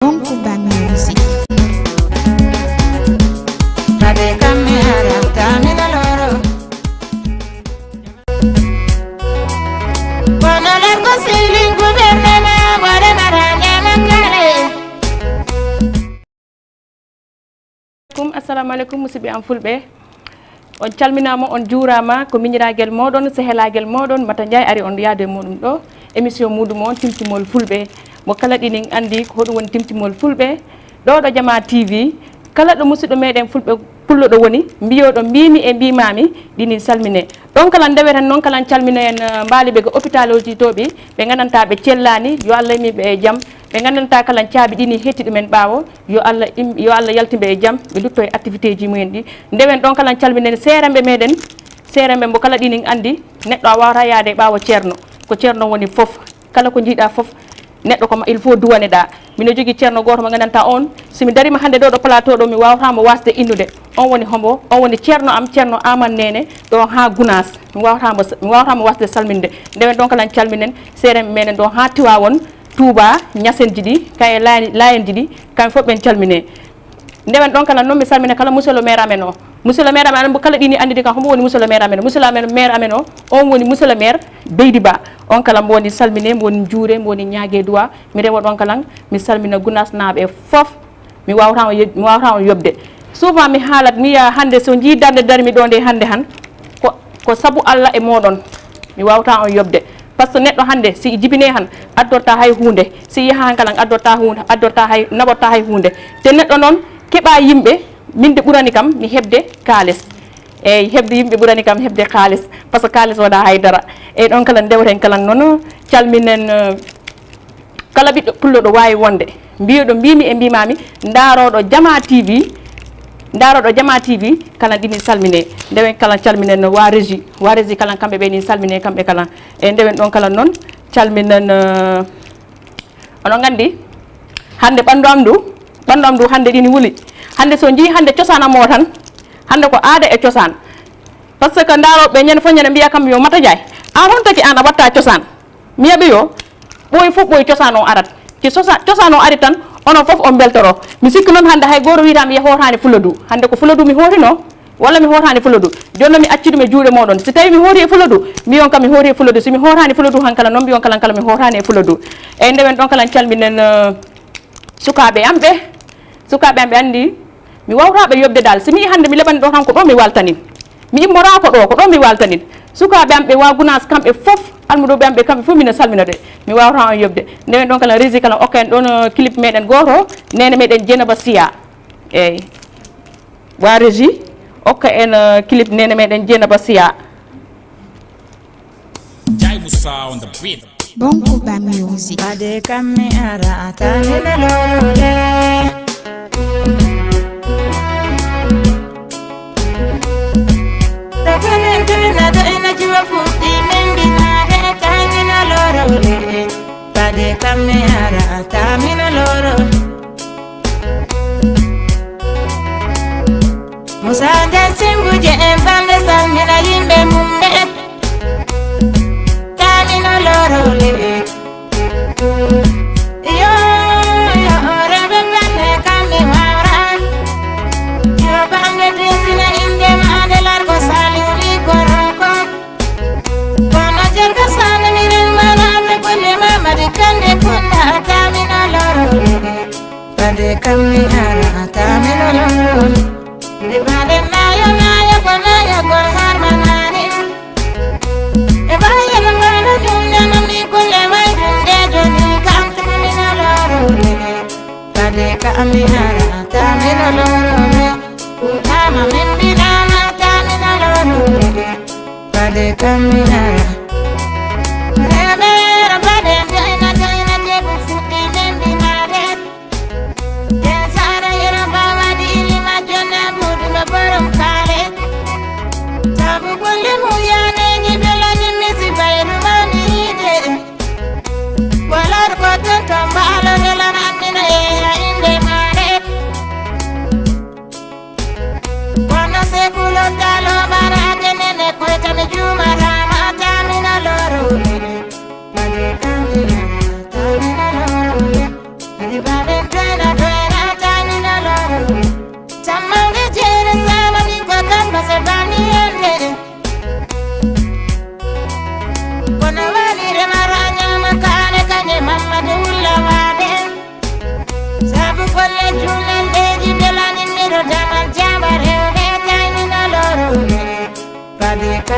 Bonkuba Music. Bade kamera tamina loro. Wana largo siling gubernema wale maranya makale. Assalamu alaikum musidɓe am fulɓe on calminama on juurama ko miñiragel moɗon sehelagel moɗon Mata Ndiaye ari on yaade moɗum ɗo émission muɗum on Timtimol fulɓe mo kala ɗinin andi ko hoɗum woni Timtimol fulɓe ɗo Jama TV kala ɗo musidɗo meɗen fulɓe pulloɗo woni mbiyoɗo mbimi e mbimami ɗinin salmine ɗon kala ndeweten noon kala calmino en mbaaliɓe ko hôpital oji to ɓe gandanta ɓe cellani yo Allah yimɓe e jaam ɓe gandanta kala caabi ɗini hetti ɗumen ɓaawo yo Allah yaltiɓe e jaam ɓe dutto e activité ji mumen ɗi ndewen ɗon kala calminen seeremɓe meɗen seeremɓe mo kala ɗinin andi neɗɗo a wawata yaade e ɓaawo ceerno ko ceerno woni foof kala ko jiiɗa foof neɗɗo ko il faut duwaneɗa mino jogui ceerno goto mo gandanta on somi darima hande ɗo plateau ɗo mi wawatamo wasde innude on woni hombo on woni ceerno am ceerno Aman Nene ɗo ha Gounass mi wawatamo wasde salminde ndewen ɗon kala calminen seeremɓe meɗen ɗo ha Tiwawon Touba ñasenji ɗi kay layenji ɗi kamɓe fof ɓen calmine ndewen ɗon kala noon mi salmina kala monsieur le maire amen o monsieur le maire amen mo kala ɗini andidi kam homo woni monsieur le maire amen o monsieur le maire amen o on woni monsieur le maire Beydi Ba on kala mo woni salmine mo woni juure mo woni ñaague duwa mi rewa ɗon kala mi salmina Gounass naaɓe fof mi wawatamo yobde souvent mi haalat mi yiya hande so jii darde darmi ɗo nde hande han ko saabu Allah e moɗon mi wawata on yobde par ce que neɗɗo hande si jibine han addorta hay hunde si yaha kala addorta hay naɓorta hay hunde te neɗɗo noon keeɓa yimɓe minde ɓurani kam mi hebde kalis eyyi hebde yimɓe ɓurani kam hebde kalis par ce que kalis waɗa haydara eyyi ɗon kala ndewten kala noon calminen kala ɓiɗɗo pulloɗo wawi wonde mbiyoɗo mbimi e mbimami daroɗo Jama TV kala ɗini salmine ndewen kala calminen wa régie kala kamɓe ɓe ni salmine kamɓe kala e ndewen ɗon kala noon calminen onon gandi hande ɓandu am ndu hande ɗini wuuli hande so jii hande cosan amo tan hande ko aada e cosan par ce que daroɓe ñande fof ñande mbiya kam yo Mata Ndiaye an hon taki an a watta cosan mi yaɓe yo ɓooyi fof ɓooyi cosan o arat ci cosan o ari tan onon fof on beltoro mi sikki noon hande hay goto wiyata mi hotani Fuladu hande ko Fuladu mi hotino walla mi hotani Fuladu jonno mi acci ɗum e juuɗe moɗon si tawi mi hooti e Fuladu mbiyon kam mi hooti e Fuladu somi hotani Fuladu han kala noon mbiyon kala mi hotani e Fuladu eyyi ndewen ɗon kala calminen sukaɓe am ɓe andi mi wawtaɓe yobde dal somi yi hande mi leɓani ɗo tan ko ɗo mi waltanin mi immora ko ɗo mi waltanin sukaɓe am ɓe wa Gounass kamɓe fof almudoɓe am ɓe kamɓe fof mina salminade mi wawata on yobde ndewen ɗon kala régie kala okka en ɗon clip meɗen goto nene meɗen Dieynaba Siya eyyi wa régie okka en clip nene meɗen Dieynaba Siya Bonkuba Music. Bade kamera tamina loro. Bade kamera tamina loro. Musa Jasimbu je bande salmina yimɓe mumɓe tamina loro le. Yo rebe bande kamɓe wawra yo bande desina inde maade largo saliwli goroko kono jerga salmiren manaɓe golle mamadi kande kunna tamina loro bade kamera tamina loro. The body nayo gol harmanani. E vaya la mano dunna nami kulle mai dunde joni kam tamina loro. Bade kamera tamina loro. Utama min bidana tamina loro. Bade kamera. Remera bade jaina tebu futi min binare. Desara yera bawa di ilima jona mudu babaram kale. Tabu kulle muyane ni bela ni misi bayru mani ide. Walar kotan tambala nela namina eya inde mare. Wana sekulo talo barake nene kweta mi juma rama tamina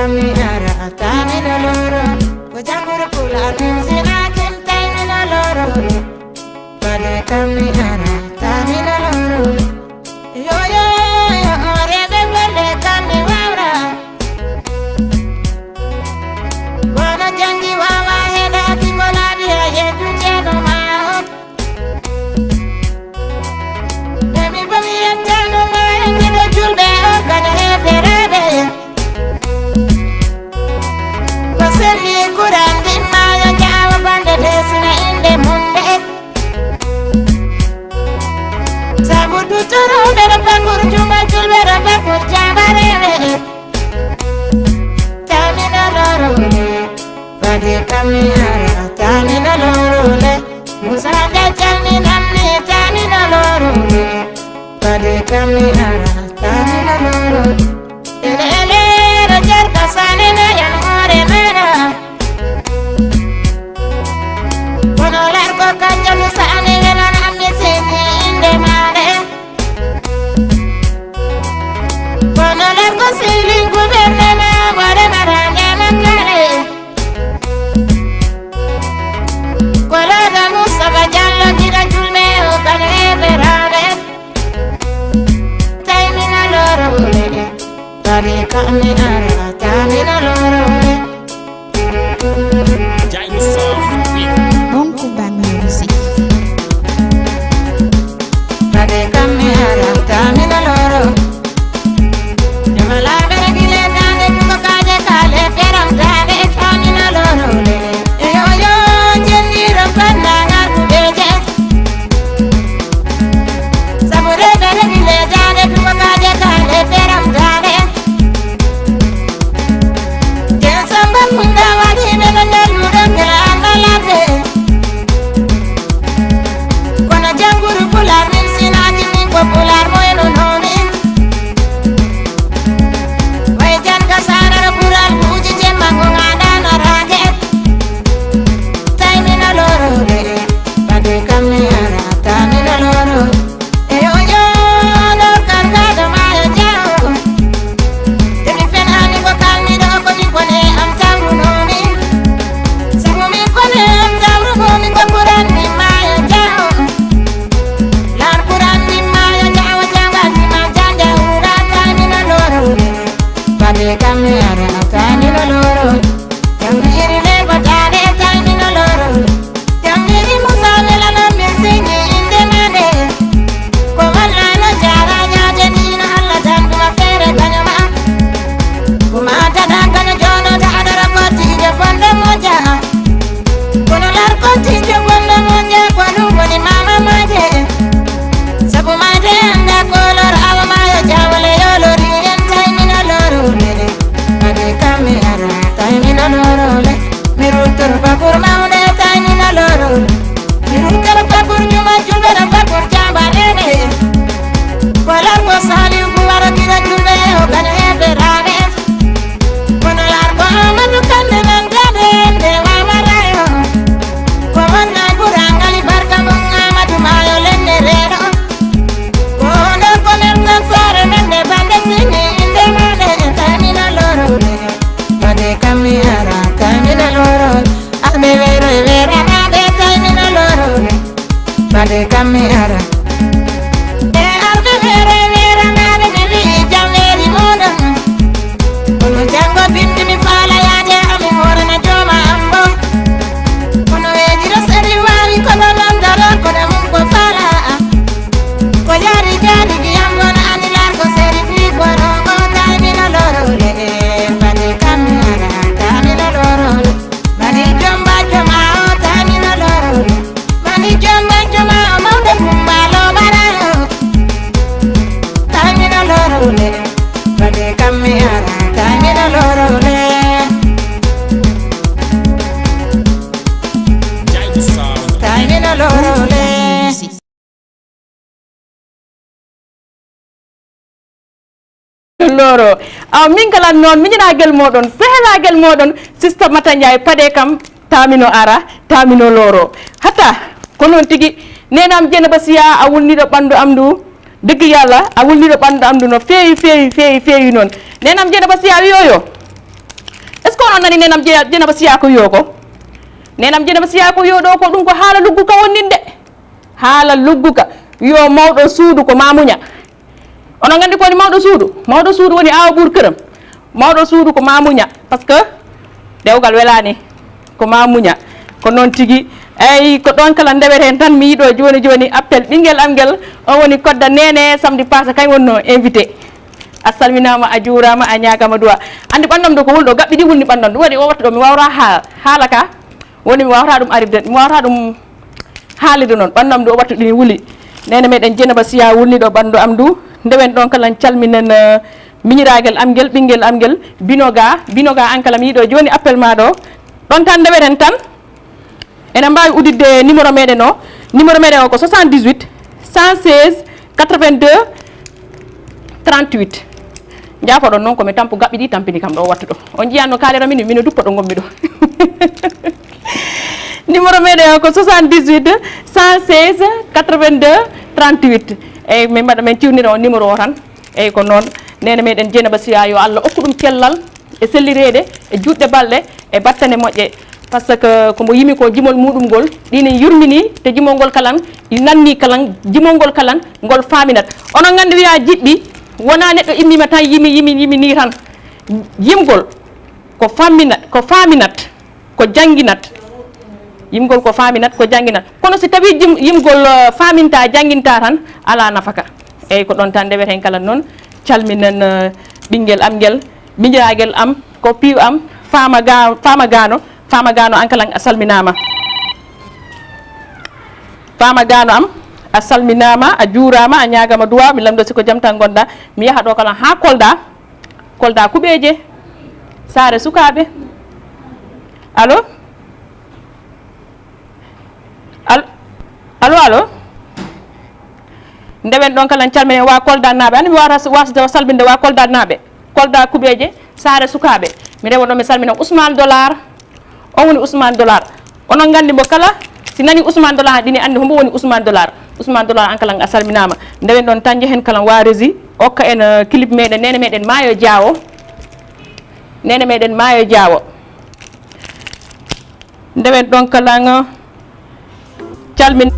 kami ara tamina loro ko janguru pula sina kim tamina loro pade kami ara tamina loro yo yo yo rebe bele kami wara wana jangi wawa heda timola dia yetu cheno mao demi bami yantano mao ngido julbe kana heferade paseli kurandi maya jawa bande desina inde munde sabudu toro dera pakur juma julbe ra pakur jabare tamina loro pade kami ara tamina loro le musanga chani namni tamina loro pade kami ara tamina loro ele rajar kasane na yan ore mena kono largo kanjalu sane velan amni sini inde mane kono largo siling gubernena ware maranya makale kola da musaga jallo gira julme o kane verade taimina loro le pare kami ara tamina loro le Bonkuba Music. pare kami ara tamina loro yamala bere gile dane ko kaje kale feram dane tamina loro le yo yo jendi rampana ngar kubeje samure bere gile dane ko kaje kale feram dane samba munda wadi mena lura kala andalate kona janguru pular min sinati min popular moyno nomi way jan ka sara pural buji jemango ngada narage taimina loro le pade kami ara tamina loro yo yo no kangada maya jao demi fenani ko kalmi do ko ni kone am tamru nomi samumi kone am tamru nomi ko kuran ni maya jao lan kuran ni maya jao janga ni ma janga ura tamina loro pade kami ara tamina loro tambi irile batade tamina loro tambi musale la na mesingi inde mane ko wala no jara jaje ni na alla tandu ma fere kanyama kumata dakana jono da adara koti je bonde moja kono lar koti je bonde moja kwanu woni mama maje sabu maje anda kolor awa mayo jawale yolo rien taimina loro le ade kami ara taimina loro le mirutur bakur maude taimina loro mirutur bakur juma julbe da bakur jambare ne kolar ko sali buwara kira julbe o kan heberane kono largo amadu kande nangade de wamarayo kono burangali barka mon amadu mayo lenne rero kono komerta sare mende bande sini inde mane tamina loro pade kami ara tamina loro ame vero vera nade tamina loro pade kami ara ame vero vera nade mi jameri mono kono jango bindi mi fala yaje ami horana joma ambo kono ejiro seri wawi kono landara kono mun ko fala ko yari jari giyambo na anilar ko seri fi kono ko tamina loro le pade kami ara tamina loro mani jomba joma o tamina loro mani jomba joma o mawde kumbalo bararo tamina loro le pade kami ara tamina loro le tamina loro le Music. loro min kala non miñiragel moɗon fehelagel moɗon sista Mata Ndiaye paɗe kam tamino ara tamino loro hatta ko non tigi nenam Dieynaba Siya a wulniɗo ɓandu am ndu dëgg yalla a wulniɗo ɓandu am ndu no feewi non nenam Dieynaba Siya wiyoyo ce que on nani nenam Dieynaba Siya ko yo ko nenam Dieynaba Siya ko yo do ko dum ko haala luggu ka wonninde haala luggu ka yo mawdo suudu ko mamunya ono ngandi ko ni mawdo suudu woni awa bur kërëm mawdo suudu ko mamunya parce que dewgal welani ko mamunya ko non tigi ay ko don kala ndeweten tan mi yido joni appel bingel am gel o woni kodda nene samedi passé kay wonno invité a salminama a juurama a ñagama duwa andi ɓandam do ko wulɗo gaɓɓiɗi wulni ɓandam ɗum waɗi o wattu ɗo mi wawra haala ka woni mi wawata ɗum aride mi wawata ɗum haalide noon ɓandam do o wattu ɗini wuli nene meɗen Dieynaba Siya wulni ɗo ɓandu am du ndewen ɗon kala calminen miñiraguel am gel ɓinguel am gel binoga an kala mi yiɗo joni appel ma ɗo ɗon tan ndeweten tan enen mbawi udidde numéro meɗen o ko 78 116 82 38 jafoɗon noon komi tampu gaɓɓi ɗi tampini kam ɗo wattu ɗo on jiyanno kalera min mino duppa ɗo gommi ɗo numéro meɗen o ko 78 116 82 38 eyyi min mbaɗa men ciwnira o numéro o tan eyyi ko noon nene meɗen Dieynaba Siya yo Allah okku ɗum cellal e sellirede e juɗɗe balɗe e battane moƴƴe par ce que komo yimi ko jimol muɗum ngol ɗine yurmini te jimol ngol kalan nanni kalan jimol ngol kalan ngol faminat onon gandi wiya jiɗɗi wona neɗɗo immima tan yimi ni tan yimgol ko faminat ko janginat yimgol ko faminat ko janginat kono si tawi yimgol faminta janginta tan ala nafaka eyyi ko ɗon tan ndeweten kala noon calminen ɓinguel am gel miñiraguel am ko piiw am fama gano an kala a salminama fama gano am a salminama a juurama a ñagama duwa mi lamdo siko jam tan gonɗa mi yaha ɗo kala ha kolda kuɓeje saare sukaɓe allo ndewen ɗon kala calminen wa kolda naɓe andi mi wawata wasde salminde wa kolda naɓe kolda kuɓeje saare sukaɓe mi rewa ɗo mi salmina Ousmane Dollar on woni Ousmane Dollar onon gandi mo kala si nani Ousmane Dollar ɗini andi hombo woni Ousmane Dollar an kala a salminama ndewen ɗon tan jehen kala wa rési okka en clip meɗen nene meɗen maayo diawo ndewen ɗon kala calmin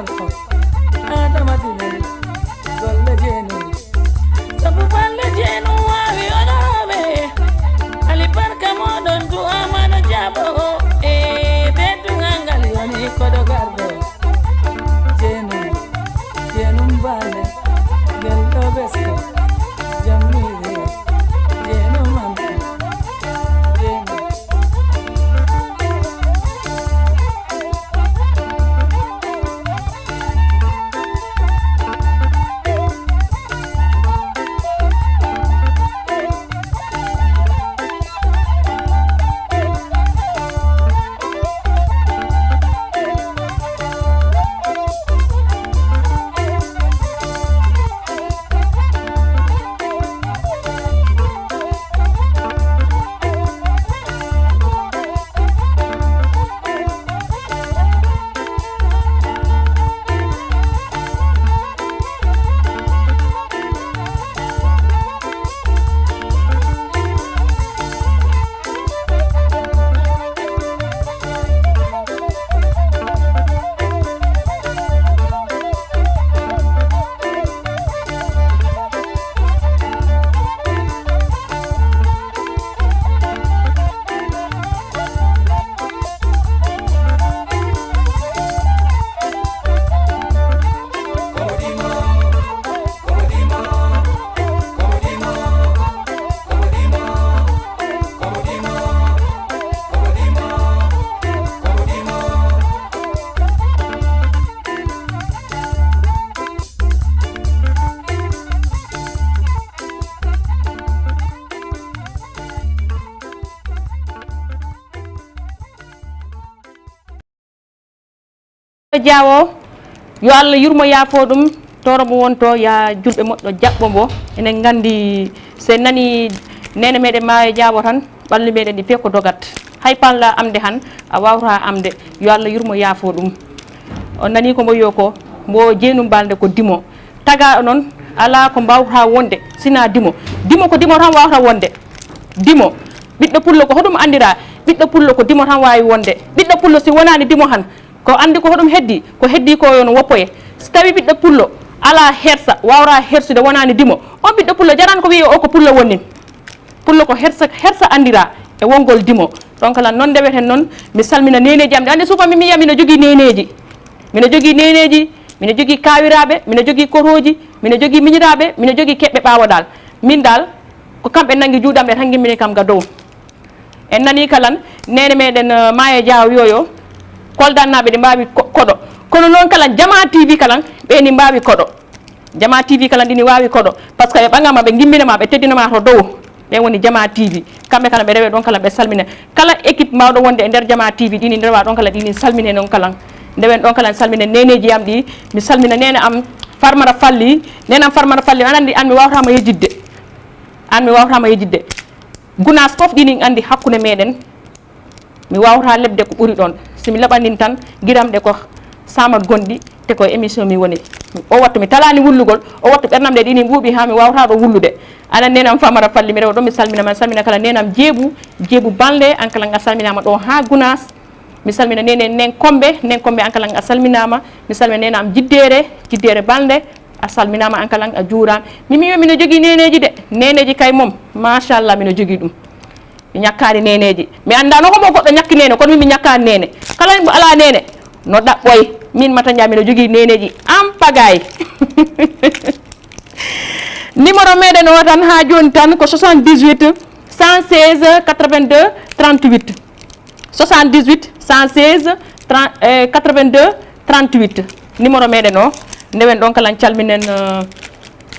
konko adama dimel golle jenu sabu balle jenu wawi onoɓe ali barka moɗon du amana jabo e ɓeddugal yoni koɗo garɗo jenu balle gelɗo besko jammire jenu mamɓe jenu Diawo yo Allah yurmo yaafo ɗum toro mo wonto ya julɓe moɗɗo jaɓɓo mbo enen gandi se nani nene meɗen Mayo Diawo tan ɓalli meɗen ɗi fe ko dogat hay panla amde han a wawta amde yo Allah yurmo yaafo ɗum on nani ko mboyo ko mbo jeenum balde ko dimo taga noon ala ko mbawta wonde sina dimo ko dimo tan wawta wonde dimo ɓiɗɗo pullo ko hoɗum andira ɓiɗɗo pullo ko dimo tan wawi wonde ɓiɗɗo pullo si wonani dimo han ko andi ko hoɗum heddi ko yon woppoye so tawi ɓiɗɗo pullo ala hersa wawra hersude wonani dimo on ɓiɗɗo pullo jarani ko wiye o ko pullo wonnin pullo ko hersa andira e wongol dimo donc la noon ndeweten noon mi salmina neneji am ɗe andi suufa mi yiya mino jogui neneji mino jogui kawiraɓe mino jogui koroji mino jogui miñiraɓe mino jogui keɓɓe ɓawoɗal min dal ko kamɓe nangui juuɗam ɗe tan gimmini kam ga dow en nani kalan nene meɗen Mayo Diawo wiyoyo koldannaɓe ɗi mbawi koɗo kono noon kala Jama TV kalan ɓeni mbawi koɗo Jama TV kalan ɗini wawi koɗo par ce que ɓe ɓagama ɓe gimbinama ɓe teddinama to dow ɓen woni Jama TV kamɓe kala ɓe rewe ɗon kala ɓe salmina kala équipe mawɗo wonde e nder Jama TV ɗini ndewa ɗon kala ɗini salmine noon kalan ndewen ɗon kala salmina neneji am ɗi mi salmina nene am Farmara Falli aɗa andi an mi wawtama yejidde gunas foof ɗini andi hakkude meɗen mi wawta lebde ko ɓuuri ɗon somi laɓanin tan guiramɗe ko samat gonɗi te koye émission mi woni o wattu mi talani wullugol o wattu ɓernamɗe ɗini ɓuuɓi ha mi wawta ɗo wullude aɗa nenam Famara Falli mi rewa ɗon mi salmina kala nenam jeebu balde an kala a salminama ɗo ha gunas mi salmina nene nen komɓe an kala a salminama mi salmina nenam jiddere balde a salminama an kala a juurama mimi mino jogui neneji kay mom machallah mino jogui ɗum mi ñakkani neneji mi anda no homo goɗɗo ñakki nene kono min mi ñakkani nene kala mo ala nene no ɗaɓɓoy min Mata Ndiaye mino jogui neneji en pagaille numéro meɗen o tan ha joni tan ko 78 116 82 38 78 116 82 38 numéro meɗen o ndewen ɗon kala calminen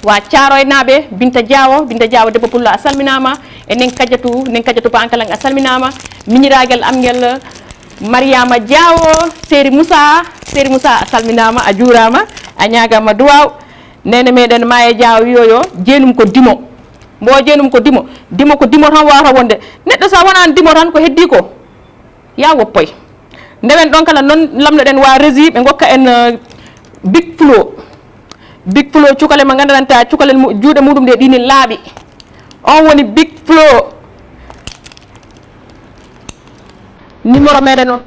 wa Thiaroye naaɓe Binta Diawo debbo pullo a salminama e nen kadiatu pa an kala a salminama miñiraguel am ngel Mariama Diawo Séri Moussa a salminama a juurama a ñagama duwaw nene meɗen Mayo Diawo wiyoyo jeenum ko dimo mbo jeenum ko dimo tan wawata wonde neɗɗo sa wonani dimo tan ko heddi ko ya woppoy ndewen ɗon kala noon lamdoɗen wa régi ɓe gokka en big flow cukale mo gandananta cukalel juuɗe muɗum nde ɗini laaɓi on woni big flow numéro meɗen o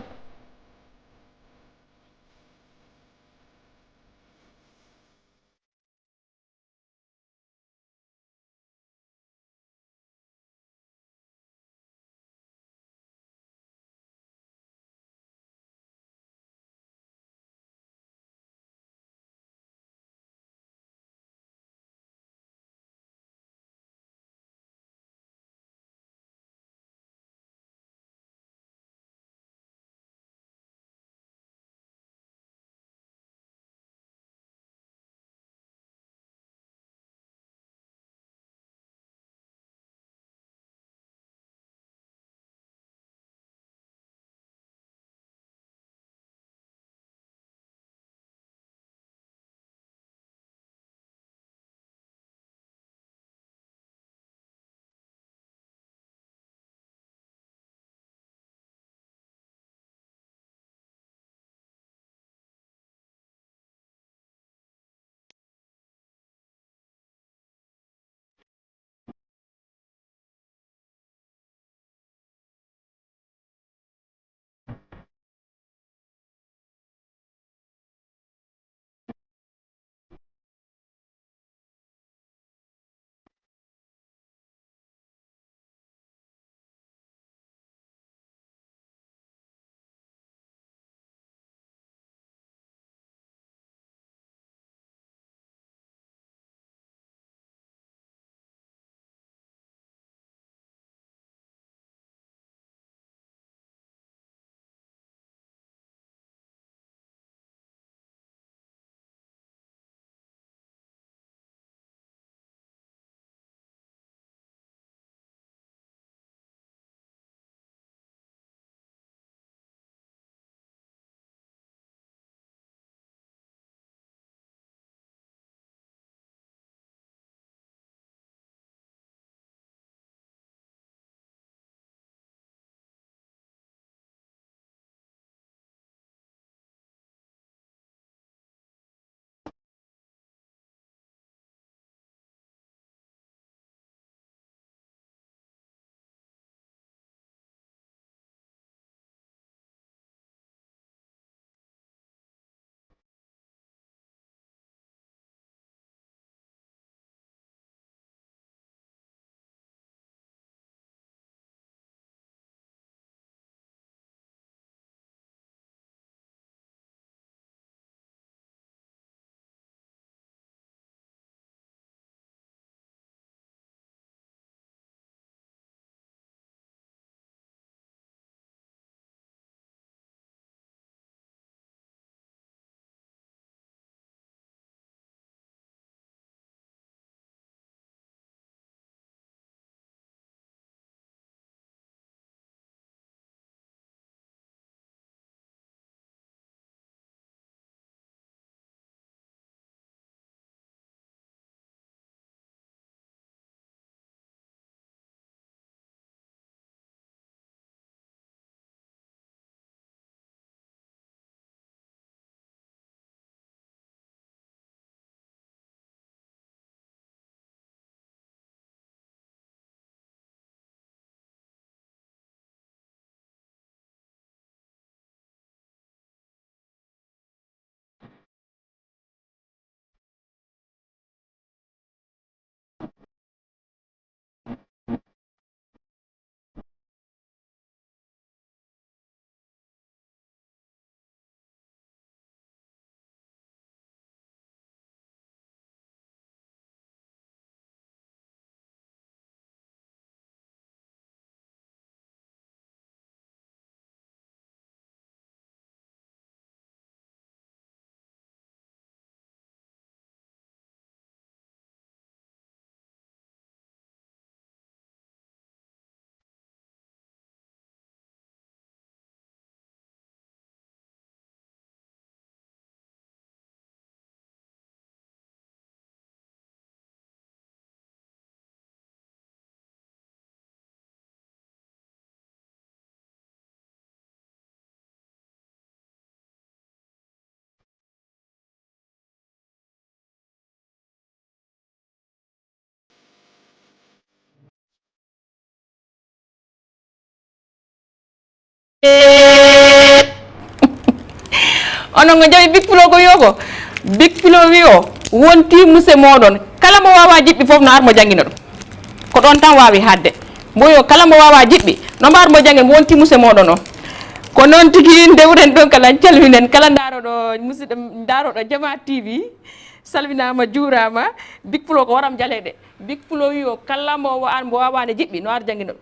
onon ngo jaɓi big pulo ko wiyo ko big pulo wiyo wonti muse moɗon kala mo wawa jiɓɓi foof no ar mo jangguina ɗum ko ɗon tan wawi hadde mboyo kala mo wawa jiɓɓi no mbar mo jangguin mo wonti muse moɗon o ko noon tigui dewren ɗon kala calminen kala daroɗo musidɗo daroɗo Jama TV salminama juurama big pulo ko waram jaleɗe big pulo wiyo kala mo wawani jiɓɓi no ar jangguina ɗum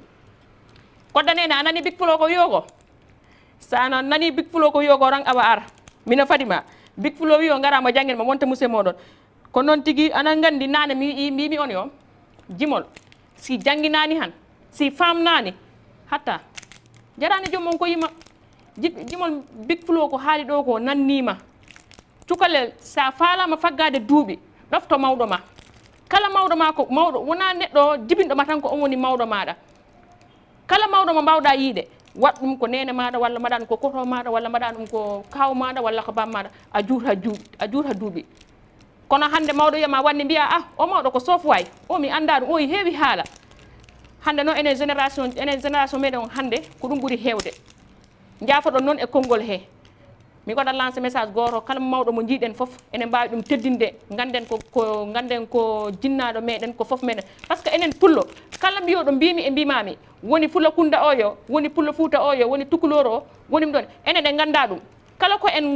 koddanene a nani big pulo ko wiyo ko sa nani big pulo ko wiyo ko ran awa ar mino Fadima big pulo wiyo gara mo jangguin mo wonta muse moɗon ko noon tigui anan gandi nane mi on yo jimol si jangginani han si famnani hatta jarani jommon ko yima jimol big pulo ko haali ɗo ko nannima cukalel sa falama faggade duuɓi ɗofto mawɗo ma kala mawɗo ma ko mawɗo wona neɗɗo jibinɗo ma tan ko on woni mawɗo maɗa kala mawɗo mo mbawɗa yiide wat ɗum ko nene maɗa walla mbaɗa ɗum ko koto maɗa walla mbaɗa ɗum ko kaw maɗa walla ko bam maɗa a juurta duuɓi kono hande mawɗo wiyama wanni mbiya o mawɗo ko sofway o mi anda ɗum o heewi haala hande noon enen génération meɗen on hande ko ɗum ɓuuri hewde jaafoɗon noon e konngol he mi waɗa lancé message goto kala mawɗo mo jiiɗen foof enen mbawi ɗum teddinde ganden ko jinnaɗo meɗen ko foof meɗen par ce que enen pullo kala mbiyoɗo mbimi e mbimami woni Pullo Kunda o yo woni Pullo Fuuta o yo woni Tukulor o woni ɗum ɗon enen en ganda ɗum kala ko en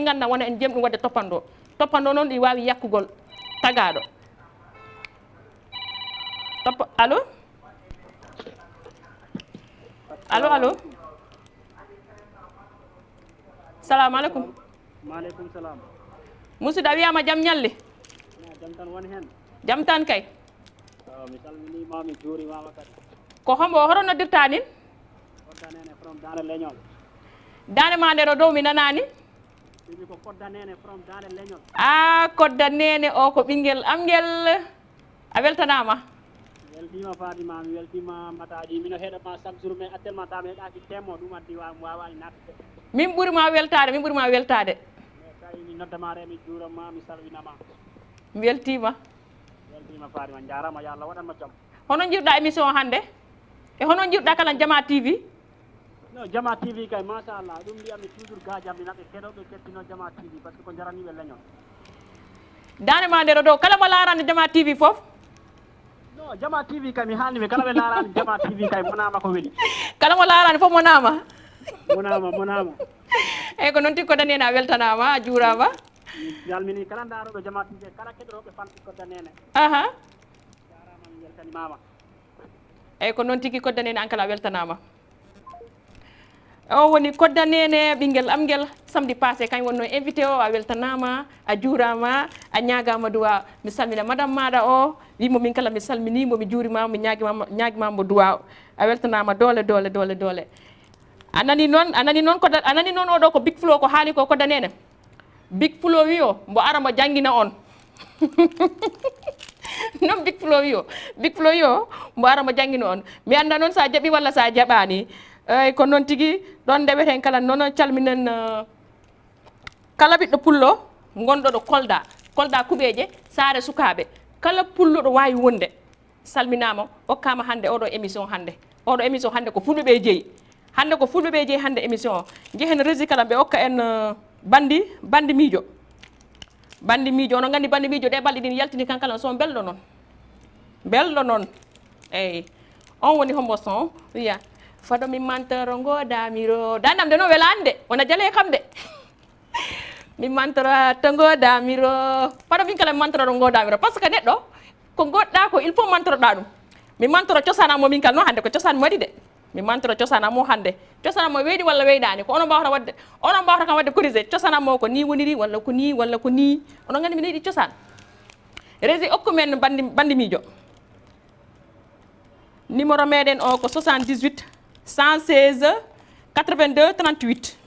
ganda wona en jemɗum wadde toppando noon ɗi wawi yakkugol tagaɗo allo allo salamu aleykum maaleykum salam musidɗo a wiyama jaam ñalli jam tan woni hen jaam tan kay mi salminima mi juurimama kadi ko hoto noddirta nin koddanene from Dande Leñol dande ma nde ɗo dow mi nanani ɗumi ko koddanene from Dande Leñol koddanene o ko ɓinguel am guel a weltanama weltima Fadima mi weltima mataji mino heeɗama chaque jour mais actuellement ta mi heeɗaki temmo ɗum addi wawani nattude min ɓuurima weltade mais tawi mi noddamare mi juurama mi salminama mi weltima Fadima jarama yo Allah waɗanma jaam hono jiɗɗa émission o hande e hono jiɗɗa kala Jama TV no Jama TV kay machallah ɗum mbiyami toujours gajammi naɓe keɗoɓe kettino Jama TV par ce que ko jaraniɓe leñol dande ma nde ɗo dow kala mo larani Jama TV foof no Jama TV kay mi haalnimi kala ɓe larani Jama TV kay monama ko weeli kala mo larani foof monama eyyi ko noon tigui koddanene a weltanama a juurama mi salmini kala daroɓe Jama TV kala keɗotoɓe fanti koddanene jarama mi weltanimama eyyi ko noon tigui koddanene an kala a weltanama o woni koddanene ɓinguel am guel samedi passé kañ wonno invité o a weltanama a juurama a ñagama duwa mi salmina madame maɗa o wimo min kala mi salminimo mi juurimama mi ñaguimamo duwa a weltanama doole a nani noon oɗo ko big flow ko haali ko koddanene big flow wiyo mbo ara mo jangguina on non big flow wiyo mbo ara mo jangguina on mi anda noon sa jaaɓi walla sa jaɓani eyyi ko noon tigui ɗon ndeweten kala noon calminen kala ɓiɗɗo pullo gonɗo ɗo kolda kuɓeje saare sukaɓe kala pulloɗo wawi wonde salminama hokkama hande oɗo émission hande ko fulɓeɓe jeeyi hande émission o jehen rési kala ɓe hokka en bandi miijo onon gandi bandi miijo ɗe balɗe ɗin yaltini kankala son belɗo noon eyyi on woni hombo son wiya faɗo mi mantoro godamiro dandam de noon welani de wona jaale kam de mi mantoro to godamiro faɗo min kala mi mantoro godamiro par ce que neɗɗo ko goɗɗa ko il faut mantoroɗa ɗum mi mantoro cosanamo min kala noon hande ko cosan waɗi de mi mantoro cosanamo hande cosanamo weeɗi walla weyɗani ko onon mbawata kam wadde corrigé cosanamo ko ni woniri walla ko ni onon gandi mi yiɗi cosan rési hokkumen bandi miijo numéro meɗen o ko 78 116 82 38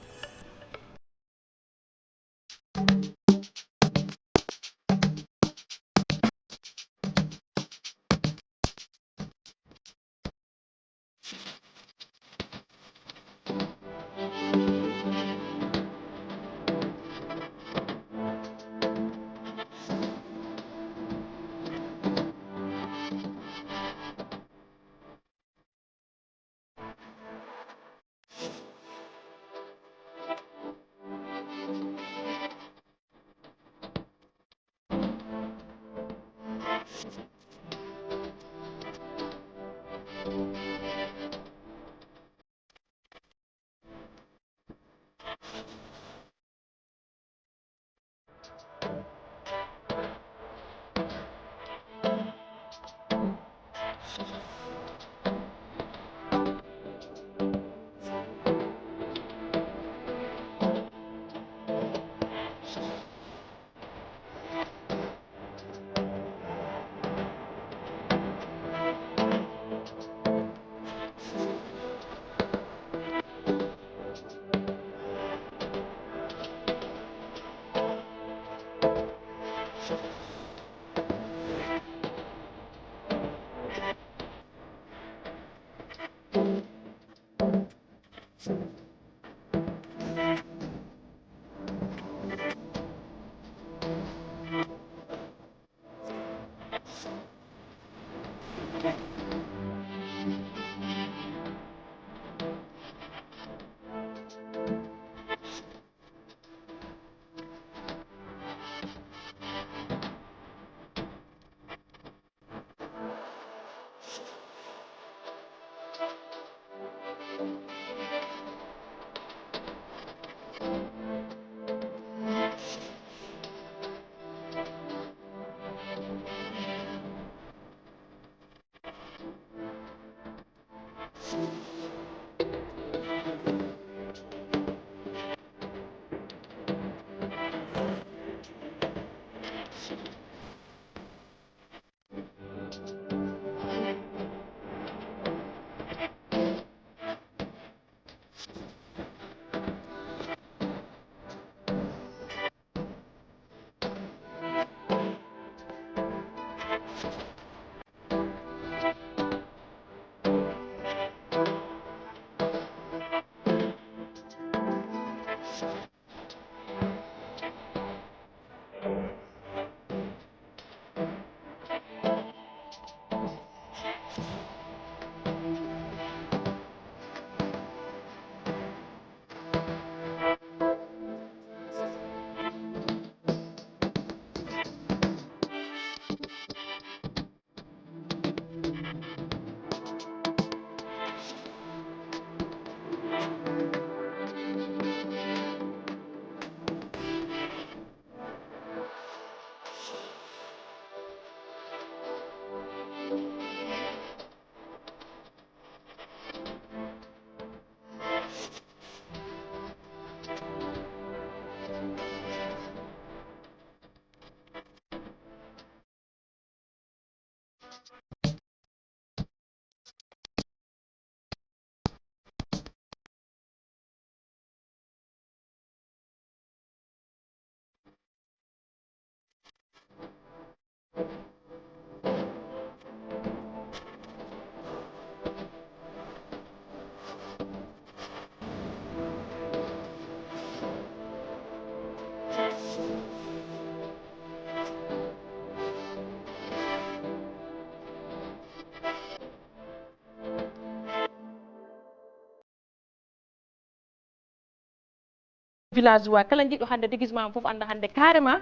villageois kala jiɗɗo hande déguisement fof anda hande carrément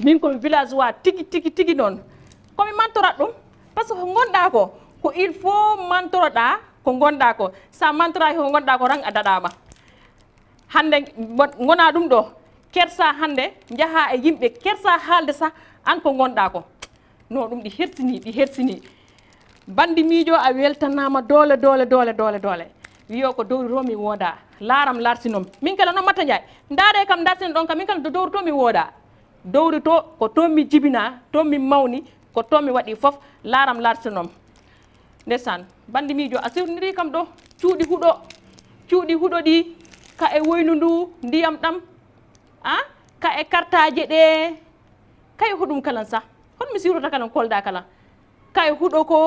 min komi villageois tigi noon komi mantorat ɗum par ce que ko gonɗa ko il faut mantoroɗa ko gonɗa ko sa mantoraki ko gonɗa ko tan a daɗama hande gona ɗum ɗo kersa hande jaaha e yimɓe kersa haalde sa an ko gonɗa ko no ɗum ɗi hersini bandi miijo a weltanama doole wiyo ko dowri to mi wooda laaram larsinom min kala noon Mata Ndiaye ndaare kam darsino ɗon kam min kala dowri to mi wooda dowri to ko to mi jibina to mi mawni ko to mi waɗi fof laaram larsinom ndeysaan bandi miijo a siwniri kam ɗo cuuɗi huɗo ɗi ka e woynu ndu ndiyam ɗam ka e kartaje ɗe kay huɗum kalan sa hon mi siwrata kalan kolda kalan kay huɗo ko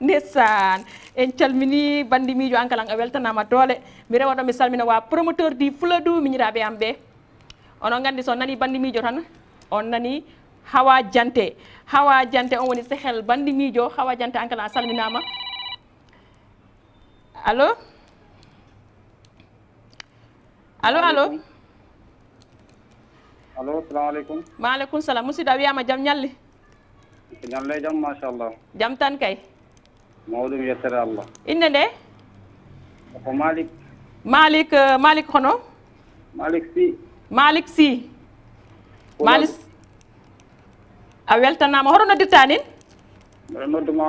ndeysaan en calmini bandi miijo an kalan a weltanama doole mi rewa ɗo mi salmina wa promoteur di Fuladu miñiraɓe am ɓe onon gandi so nani bandi miijo tan on nani Hawa Jante on woni sehel bandi miijo Hawa Jante an kalan a salminama allo allo salamu aleykum. maaleykum salam musidɗo a wiyama jaam ñalli ñan lay jam machallah jam tan kay mawɗum yettere Allah inde nde ko Malik Malik hono Malik Sy Malik a weltanama hoto noddirta nin mbiɗa nodduma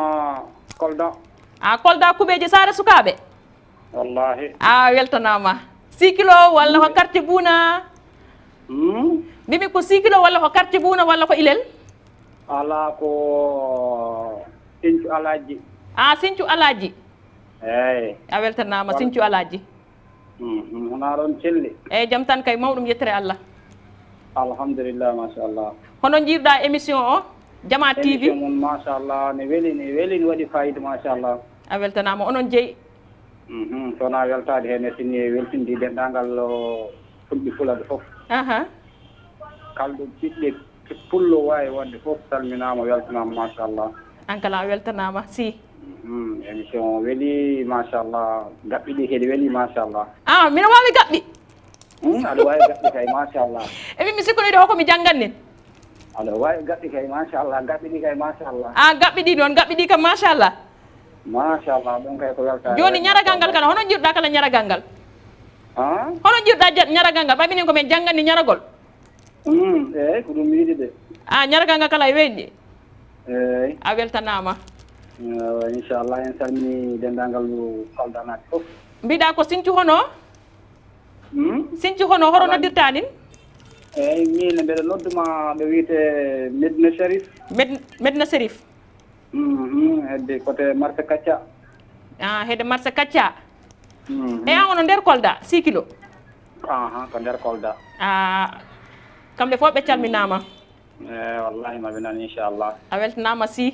Kolda Kolda Kuɓeje Sare Sukaɓe wallahi a weltanama 6 kilo walla ko quartier Bouna mbimi ko 6 kilo walla ko quartier Bouna walla ko Ilel ala ko Sinthiou Alaji Sinthiou Alaji eyyi a weltanama Sinthiou Alaji wona ɗon celli eyyi jaam tan kay mawɗum yettere Allah alhamdulillah machallah hono jiiruɗa émission o Jama TV émission mon machallah ne weeli ne waɗi fayida machallah a weltanama onon jeeyi sowona weltade hen tini weltindi dendagal fulɓe fulade foof kalɗo ɓiɗɗe pullo wawi wonde foof salminama weltanama machallah an kala a weltanama Sy émission weeli machallah gaɓɓi ɗi kadi weeli machallah mino wawi gaɓɓi aɗa wawi gaɓɓi kay machallah emin mi sikkunoyde hoko mi janggannin aɗa wawi gaɓɓi kay machallah gaɓɓi ɗi kay machallah gaɓɓi ɗi noon gaɓɓi ɗi kam machallah ɗum kay ko weltade joni ñaragal ngal kala hono jiiruɗa kala ñaragal ngal hono jiiruɗa ñaragal ngal ɓay minen komin jangganni ñaragol eyyi ko ɗum yiiɗi de ñaragal ngal kala e weƴƴi eyyi a weltanama inchallah en salmini dendagal Kolda naaɓe foof mbiɗa ko Sinthiou hono horo noddirta nin eyyi min mbeɗa nodduma ɗo wiyete Medina Sérif Medina Sérif hedde côté marché Kacca hedde marché Kacca an ono nder Kolda 6 kilo ko nder Kolda kamɓe fof ɓe calminama wallahi maɓe nan inchallah a weltanama Sy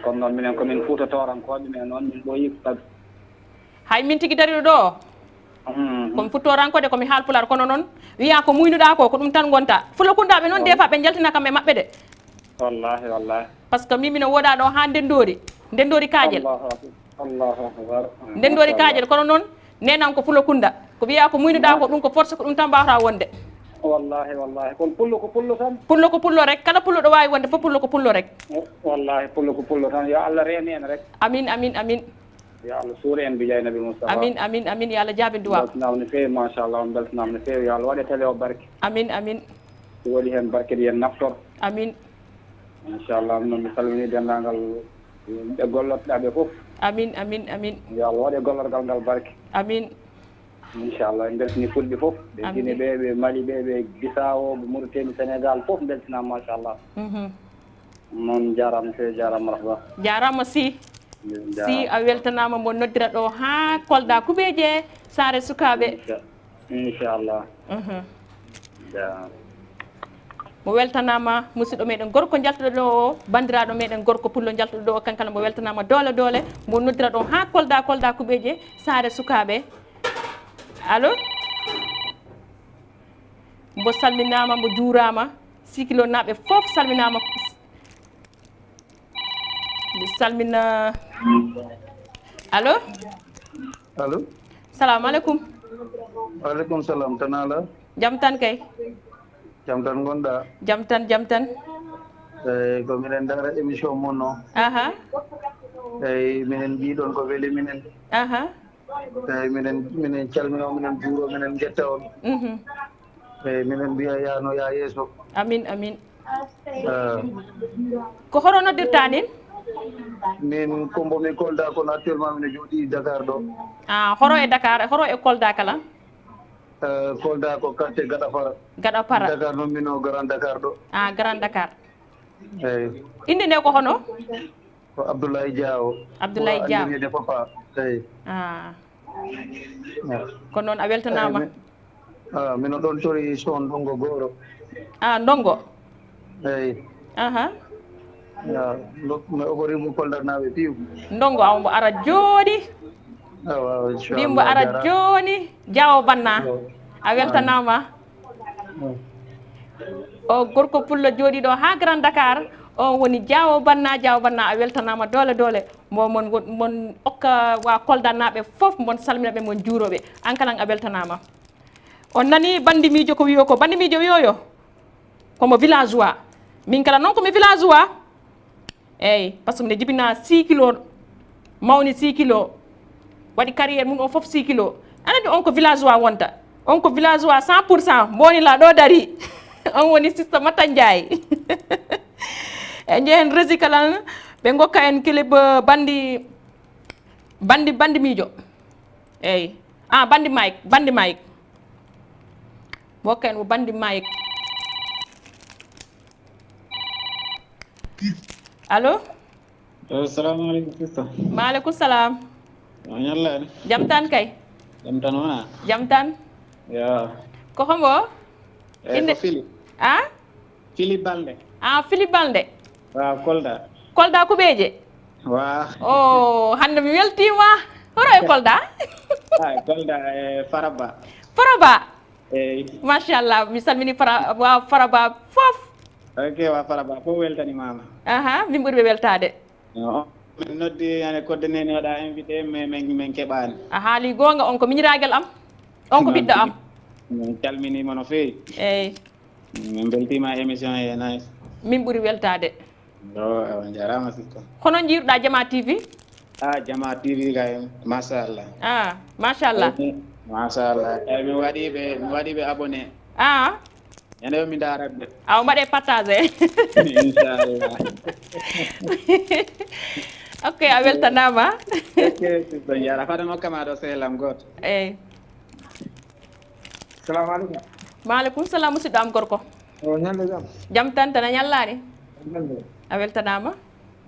kono noon minen komin Fuutatorankoɓe mais noon min ɓooyi tabi hay min tigui dariɗo ɗo komi Fuutorankode komi Haalpular kono noon wiya ko muynuɗa ko ɗum tan gonta Fulakundaɓe noon des fois ɓe jaltina kam e maɓɓe de wallahi par ce que min mino woɗa ɗo ha ndendori Kaƴel allahu akbar ndendori Kaƴel kono noon nenan ko Fulakunda ko wiya ko muynuɗa ko ɗum ko force ko ɗum tan mbawata wonde wallahi kono pullo ko pullo tan pullo ko pullo rek kala pullo ɗo wawi wonde fof pullo ko pullo rek wallahi pullo ko pullo tan yo Allah reeni en rek amin yo Allah suura en bijay nabi Mustafa amin yo Allah jaabi duwa beltanama no feewi machallah on beltanama no feewi yo Allah waɗe télé o barke amin so waɗi hen barke ɗi en naftor amin inchallah noon mi salmini dendagal ɓe gollotɗaɓe foof amin yo Allah waɗe gollorgal ngal barke amin inchallah en beltini fulɓe foof ɓe Guinée ɓe Mali ɓe Bissau ɓe Mauritanie Sénégal foof beltinama machallah noon jarama feewi jarama rahba jarama Sy a weltanama mo noddira ɗo ha Kolda Kuɓeje Sare Sukaɓe inchallah mo weltanama musidɗo meɗen gorko jaltuɗo ɗo o bandiraɗo meɗen gorko pullo jaltuɗo ɗo o kankala mo weltanama dole mo noddira ɗo ha Kolda Kuɓeje Sare Sukaɓe allo mbo salminama mbo juurama 6 kilo naɓe foof salminama mbi salmina allo salamu aleykum waaleykum salam tanala jaam tan kay jam tan gonɗa jam tan eyyi ko minen dara émission mon o eyyi minen jiiɗon ko weeli minen eyyi minen calmino minen juuro minen jetta on eyyi minen mbiya yano ya yeeso amin ko hoto noddirta nin min kombomi Kolda kono actuellement mine jooɗi Dakar ɗo horo e Dakar horo e Kolda kala Kolda ko quartier Gaɗa Para Dakar noon mino Grand Dakar ɗo Grand Dakar eyyi inde nde ko hono ko Abdoulaye Diaw andinede papa eyyi ko noon a weltanama mino ɗon tori son Ndongo Goro Ndongo eyyi mi oɓorimo Kolda naɓe piiw Ndongo awmbo ara jooɗi mbimbo ara joni Diawo Banna a weltanama o gorko pullo jooɗiɗo ha Grand Dakar on woni Diawo Banna a weltanama dole mon okka wa Kolda naɓe foof mon salminaɓe mon juuroɓe an kalan a weltanama on nani bandimijo ko wiyo ko bandimijo wiyoyo komo villageois min kala noon komi villageois eyyi par ce que nde jibina 6 kilo mawni 6 kilo waɗi carrière mum o fof 6 kilo anandi on ko villageois wonta on ko villageois 100% mboni la ɗo dari on woni sista Mata Ndiaye e jehen rési kala ɓe gokka en clip bandi miijo eyyi bandi Mike gokka en mo bandi Mike allo assalamu alaikum sista maaleykum salam ñalla jam tan kay jam tan ya ko hombo inde Philip Philip Balde Philip Balde wa Kolda Kuɓeje wa hande mi weltima horo e Kolda Kolda e Faraba machallah mi salmini wa Faraba fof ok wa Faraba fof weltani mama min ɓuuri ɓe weltade min noddi ane kodde nene waɗa invité min keɓani a haali gonga on ko miñiraguel am on ko ɓiɗɗo am min calminima no feewi eyyi min beltima émission e nice min ɓuuri weltade on jarama sista hono jiiruɗa Jama TV Jama TV kay machallah machallah machallah eyyi mi waɗiɓe abonné ñande mi daratɓe aw mbaɗe partagé inchallah ok a weltanama ok sista jara fada nokkama ɗo sehlam goto eyyi salamu aleykum maaleykum salam musidɗo am gorko ñande jam tan tan a ñallani a weltanama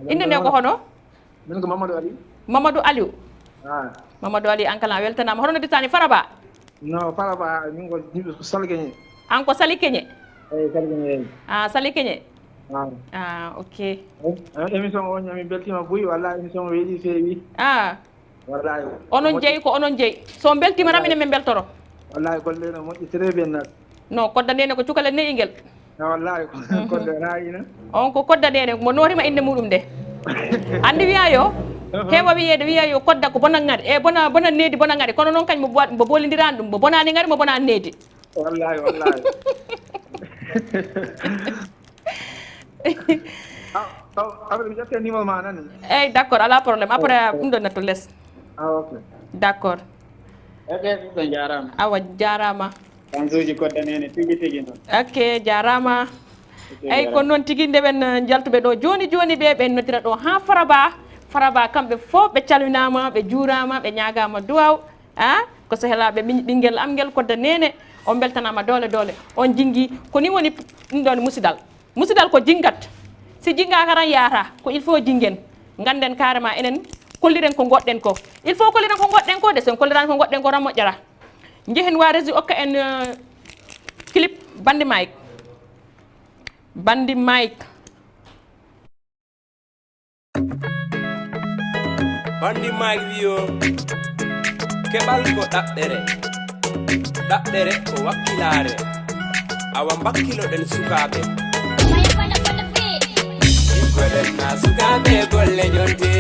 inde nde ko hono min ko Mamadou Aliou Mamadou Aliou an kala a weltanama hono nodditani Faraba non Faraba min ko Salikeñe an ko Sali Keñe Salikeñe Sali Keñe ok émission o ñami beltima buyi walla émission o weeɗi feewi wallahi onon jeeyi ko onon jeeyi so beltima ram enen min beltoro wallahi golle no moƴƴi très bien nat non kodda nene ko cukalel neyi ngel wallahi kodde rayina on ko kodda nene mo noorima inde muɗum nde andi wiya yo heewa wiyede wiya yo kodda ko bonan ngari bona needi bona ngari kono noon kañ mo bolidirani ɗum mo bonani ngari mo bonani needi wallahi après mi ƴette numéro ma nani eyyi d' accord ala probléme après ɗum ɗo netto less ok d' accord so jarama awa jarama kansuji kodda nene tigui noon ok jarama eyyi ko noon tigui ndeɓen jaltuɓe ɗo joni ɓe noddira ɗo ha Faraba kamɓe fof ɓe calminama ɓe juurama ɓe ñagama duwaw ko sehelaɓe ɓinguel am guel kodda nene on beltanama dole on jingui ko ni woni ɗum ɗon musidal ko jingat si jingaka tan yaata ko il faut jingen ganden carrément enen kolliren ko goɗɗen ko il faut kolliren ko goɗɗen ko de sen kollirani ko goɗɗen ko tan moƴƴata jehen wa rési okka en clip bandi Mike Bandi Mike wiyo keɓal ko ɗaɓɓere ko wakkilare awa bakkiloɗen sukaɓe ikoɗen na sukaɓe golle jonte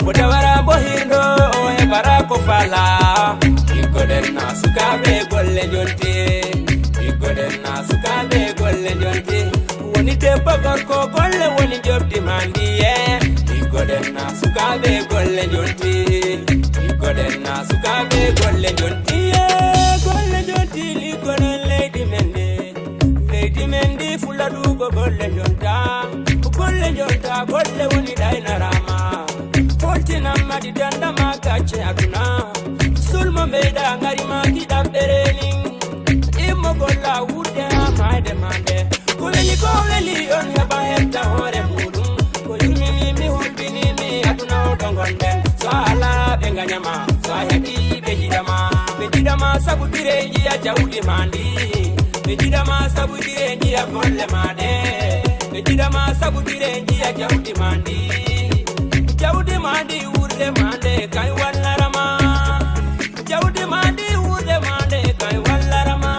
ko tawara bo hirɗo o heɓara ko fala ikoɗen na sukaɓe golle jonte woni debbo gorko golle woni jobdi mandiye ikoɗen na sukaɓe golle jonti liggoɗen leydi men ndi fulla ɗugo golle jonta golle woni ɗaynarama holtinammaɗi dandama gacce aduna sulmo mbeyɗa garima kiɗaɓɓerenin immo golla wudde ha mayde mande ko weli on heɓa hebta hoore muɗum ko yurminimi hulɓinimi aduna o ɗo gonɗen so ala ɓe gañama so a heɓi ɓe jiɗama sabu ɗire jiya jawɗi mandi ɓe jiɗama sabu ɗire jiya golle maɗe ɓe jiɗama sabu ɗire jiya jawɗi mandi wurde mande kay wallarama jawɗi mandi wurde mande kay wallarama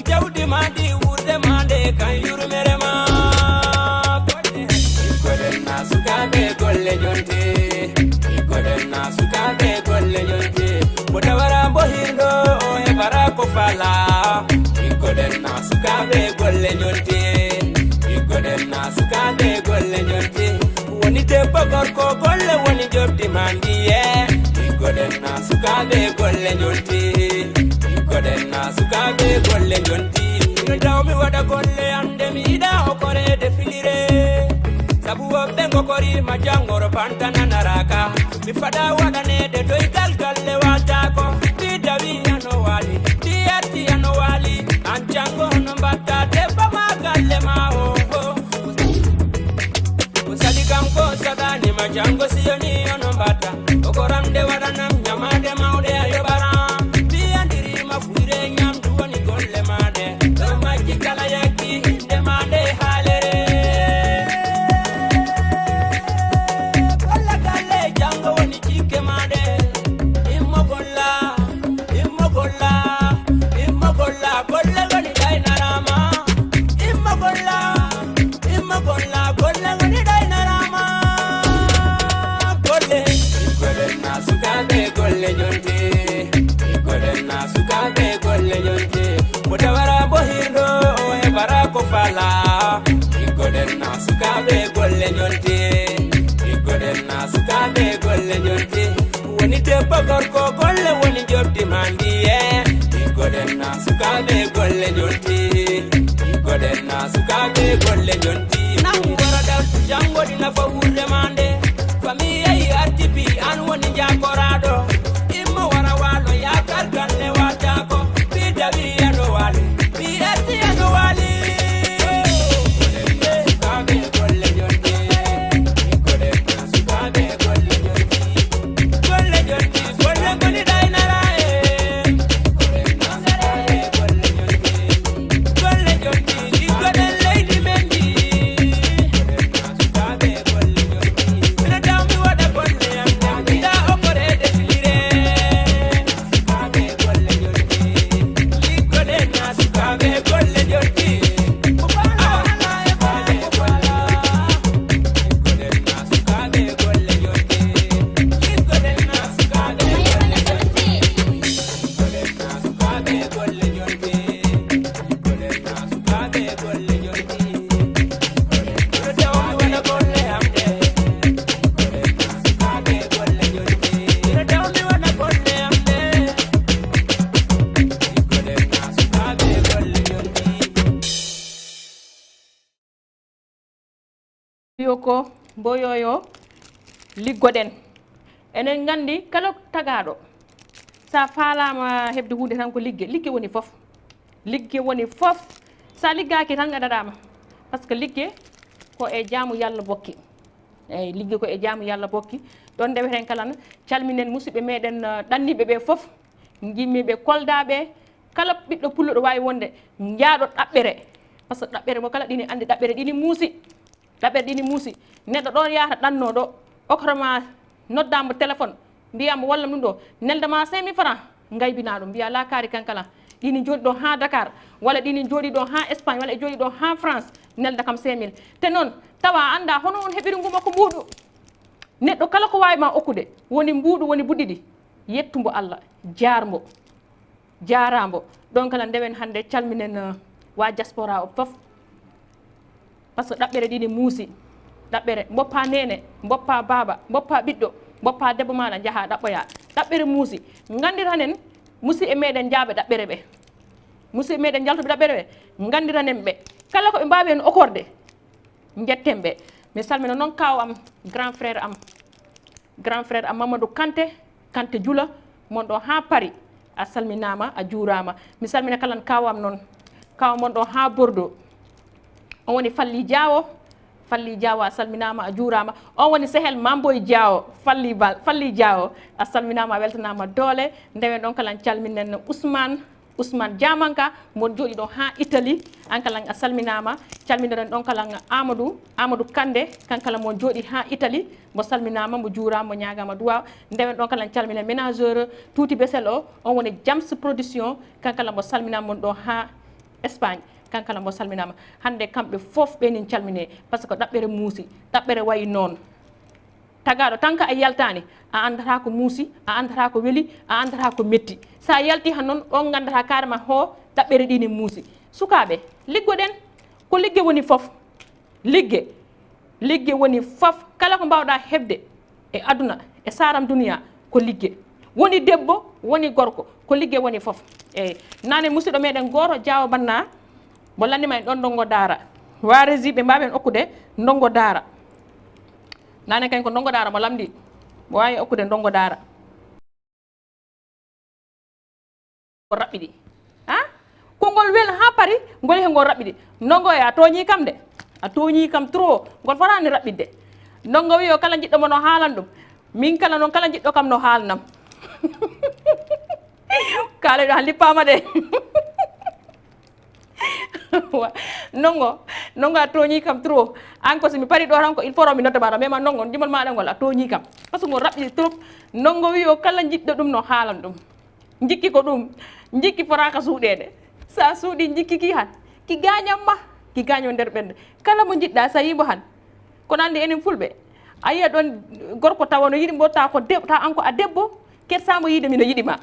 jawɗi mandi wurde mande kay yurmerema ikoɗen na sukaɓe golle jonte ko tawara bo hirɗo o heɓara ko fala ikoɗen na sukaɓe golle jonte debbo gorko golle woni jobdi mandi goden na sukabe golle jonti goden na sukabe golle jonti no dawmi wada golle ande mi ida okore de filire sabu wobbe ngokori ma jangoro pantana naraka mi fada wada ne de doy galgalle wata ko bi dawi ano wali bi ati ano wali an jango no batta de bama galle ma o usadi kam ko sadani ma jango sioni ono batta okoramde wadanam nyamade maude ayobara bi andiri ma fuire nyam duoni golle made do maji kala yaki inde made halere fala igoden na sukabe golle nyonte igoden na sukabe golle nyonte woni debbo gorko golle woni jobdi mandi igoden na sukabe golle nyonte igoden na sukabe golle nyonte na warada jango dina fa wurde mande famiye yi artipi an woni jakorado immo wara walo ya kargalle wata ko bi dawi ano wali bi ati ano wali ko boyoyo liggoden enen gandi kala tagado sa falama hebde hunde tan ko ligge woni fof sa liggaki tan gadadama parce que ligge ko e jaamu yalla bokkiey ligge ko e jaamu yalla bokki don deweten kala calminen musibe meden dannibe be fof gimmi be koldabe kala biddo pullo do wawi wonde jaado dabbere parce que dabbere mo kala dini andi dabbere dini muusi neddo don yaata danno do okrama noddamo téléphone mbiyamo walla dum do neldama 5000 francs ngaybina dum biya la kari kankala dini jodi do ha Dakar wala dini jodi do ha Espagne wala jodi do ha France nelda kam 5000 te non tawa anda hono on hebiri nguma ko mbudu neddo kala ko wawi ma okude woni mbudu woni buddidi yettumbo Allah jarambo donc kala ndewen hande calminen wa diaspora o fof parce que dabbere dini muusi dabbere mboppa nene mboppa baba mboppa biddo mboppa debbo mala jaha dabboya dabbere muusi ngandiranen musi e meden jaabe dabbere be musi e meden jalto dabbere be ngandiranen be kala ko be mbabe en okorde jettembe mi salmina non kaw am grand frère am Mamadou Kanté Jula mon do ha Paris a salminama a juurama mi salmina kala kawam non kaw mon do ha Bordeaux on woni Falli Diawo a salminama a juurama on woni Sehel Mamboy Diawo Falli Diawo a salminama a weltanama doole ndewen don kala calminen Ousmane Diamanka mon jodi do ha Italie an kala a salminama calminen don kala Amadou Kande kankala mon jodi ha Italie mo salminama mo juurama mo ñagama duwa ndewen don kala calminen ménageur touti besel o on woni Jams production kankala mo salminama mon do ha Espagne kankala mo salminama hande kambe fof be nin calmine parce que dabbere muusi dabbere wayi non tagado tanka a yaltani a andata ko muusi a andata ko weli a andata ko metti sa yalti hanon on gandata karma ho dabbere dini muusi sukabe liggoden ko ligge woni fof ligge ligge woni fof kala ko mbawɗa hebde e aduna e saram duniya ko ligge woni debbo woni gorko ko ligge woni fof eyyi nane musidɗo meɗen goto Diawo Banna mo landima en ɗon ndongo daara wa résiɓe mbaɓen okkude ndongo daara nane kañ ko ndongo daara mo lamdi mo wawi okkude ndongo daara ko raɓɓiɗi ha kongol wel ha paari ngol he ngol raɓɓiɗi ndongo e a tooñi kam de a tooñi kam trop ngol fotani raɓɓidde ndongo wi o kala jiɗɗomo no haalan ɗum min kala noon kala jiɗɗo kam no haalnam kaale ɗo han lippama de ndongo a tooñi kam trop an ko somi paari ɗo tan ko il faut mi nodda maɗa mema ndongo jimol maɗa ngol a tooñi kam par ce que ngol raɓɓiɗi trop ndongo wi o kala jiɗɗo ɗum no haalan ɗum jikki ko ɗum jikki foraka suuɗede sa suuɗi jikkiki han ki gañamma ki gaño nder ɓernde kala mo jiɗɗa sa yimo han kono andi enen fulɓe a yiya ɗon gorko tawa no yiɗi mbotta ko debbo ta an ko a debbo kersamo yiide mino yiɗima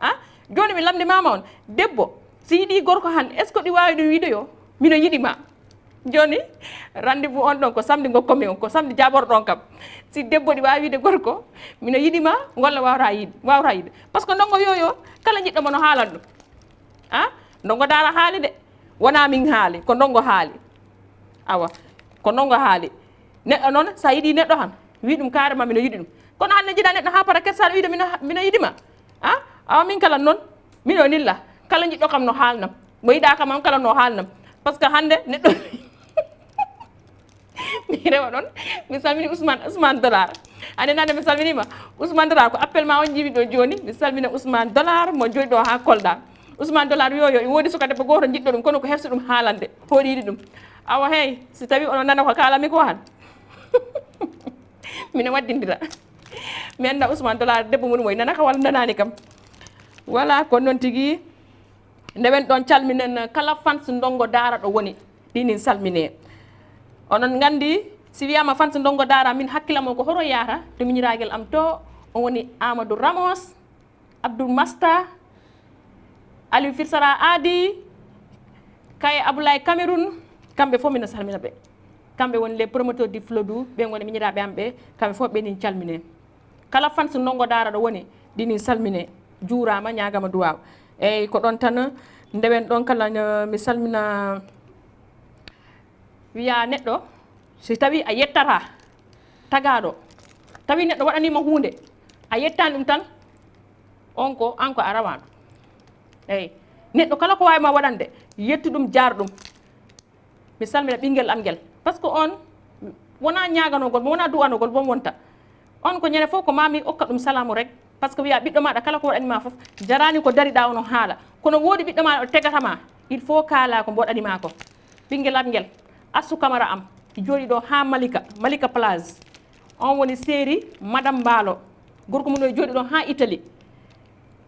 a joni mi lamdimama on debbo si yiɗi gorko han est ce que ɗi wawi ɗum wiide yo mino yiɗima joni rendez-vous on ɗon ko samedi gokkomi on ko samedi jaɓorɗon kam si debbo ɗi wawi wiide gorko mino yiɗima golla wawata yiide par ce que ndongo wiyoyo kala jiɗɗomo no haalan ɗum a ndongo daara haali de wona min haali ko ndongo haali awa ko ndongo haali neɗɗo noon sa yiɗi neɗɗo han wi ɗum carrément mino yiɗi ɗum kono hande jiɗa neɗɗo ha para kersaɗo wiide mino yiɗima a awa min kala noon mino nilla kala jiɗɗo kam no haalnam mo yiɗa kam am kala no haalnam par ce que hande neɗɗo mi rewa ɗon mi salmini Ousmane Dollar ande nande mi salminima Ousmane Dollar ko appel ma on jiiwi ɗo joni mi salmina Ousmane Dollar mo joɗi ɗo ha Kolda Ousmane Dollar wiyoyo e woodi suka debbo goto jiɗɗo ɗum kono ko hersi ɗum haalande hoɗi yiɗi ɗum awa hey si tawi onon nana ko kalami ko han mine waddindira mi anda Ousmane Dollar debbo muɗum oy nanaka walla nanani kam voilà ko noon tigui ndewen ɗon calminen kala fans ndongo daara ɗo woni ɗinin salmine onon gandi si wiyama fans ndongo daara min hakkillam ko horo yahata to miñiraguel am to on woni Amadou Ramos Abdou Masta Aliou Firsara Adi Kaye Aboulaye Cameroun kamɓe fof mina salmina ɓe kamɓe woni les promoteurs du Flodou ɓe woni miñiraɓe am ɓe kamɓe fof ɓenin calmine kala fans ndongo daara ɗo woni ɗinin salmine juurama ñagama duwaw eyyi ko ɗon tan ndewen ɗon kala mi salmina wiya neɗɗo si tawi a yettata tagaɗo tawi neɗɗo waɗanima hunde a yettani ɗum tan an ko a rawaɗo eyyi neɗɗo kala ko wawima waɗande yettu ɗum jaar ɗum mi salmina ɓinguel am guel par ce que on wona ñaganogol mo wona duwanogol bom wonta on ko ñande fof ko mami okka ɗum salamu rek par ce que wiya ɓiɗɗo maɗa kala ko waɗanima fof jarani ko dariɗa ono haala kono woodi ɓiɗɗo maɗa o tegatama il faut kaala ko mboɗanima ko ɓinguel am guel Assou Camara am jooɗi ɗo ha Malika Place on woni série Madame Mbaalo gorko mum ɗo jooɗi ɗon ha Italie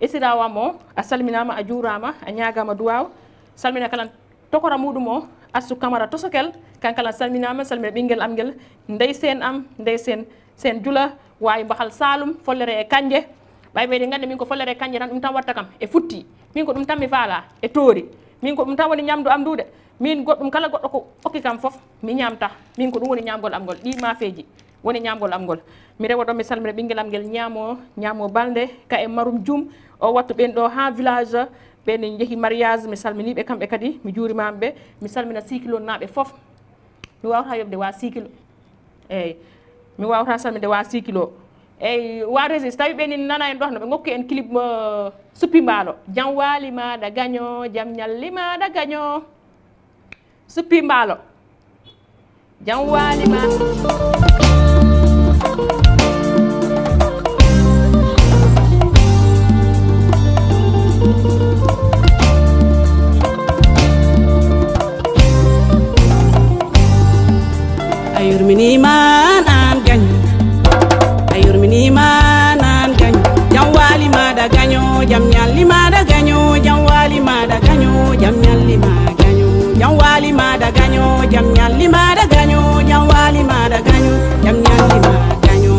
esirawam o a salminama a juurama a ñagama duwaw salmina kala tokora muɗum o Assou Camara tosokel kankala salminama salmina ɓinguel am guel ndey sen am ndey sen jula wawi mbahal Saloum follere e kanje ɓay ɓeyde gandi min ko follere e kanje tan ɗum tan watta kam e futti min ko ɗum tan mi faala e toori min ko ɗum tan woni ñamdu am ndude min goɗɗum kala goɗɗo ko okki kam fof mi ñamta min ko ɗum woni ñamgol am ngol ɗi mafeji woni ñamgol am ngol mi rewa ɗon mi salmina ɓinguel am guel ñaamo balde ka e Marum Dioum o wattu ɓen ɗo ha village ɓen jeehi mariage mi salminiɓe kamɓe kadi mi juurimaɓe mi salmina Sikilo naɓe fof mi wawata yobde wa Sikilo eyyi mi wawata salminde wa Sikilo eyyi wa rési tawi ɓeni nana en ɗo no ɓe gokki en clip suppi mbaalo jam waali maɗa gaño jam ñalli maɗa gaño suppi mbaalo jam waali maɗa a yurminima nan gaño a yurminima nan gaño jam waali maɗa gaño jam ñalli maɗa gaño jam waali maɗa gaño jam ñalli maɗa gaño jam waali maɗa gaño jam ñalli maɗa gaño jam waali maɗa gaño jam ñalli maɗa gaño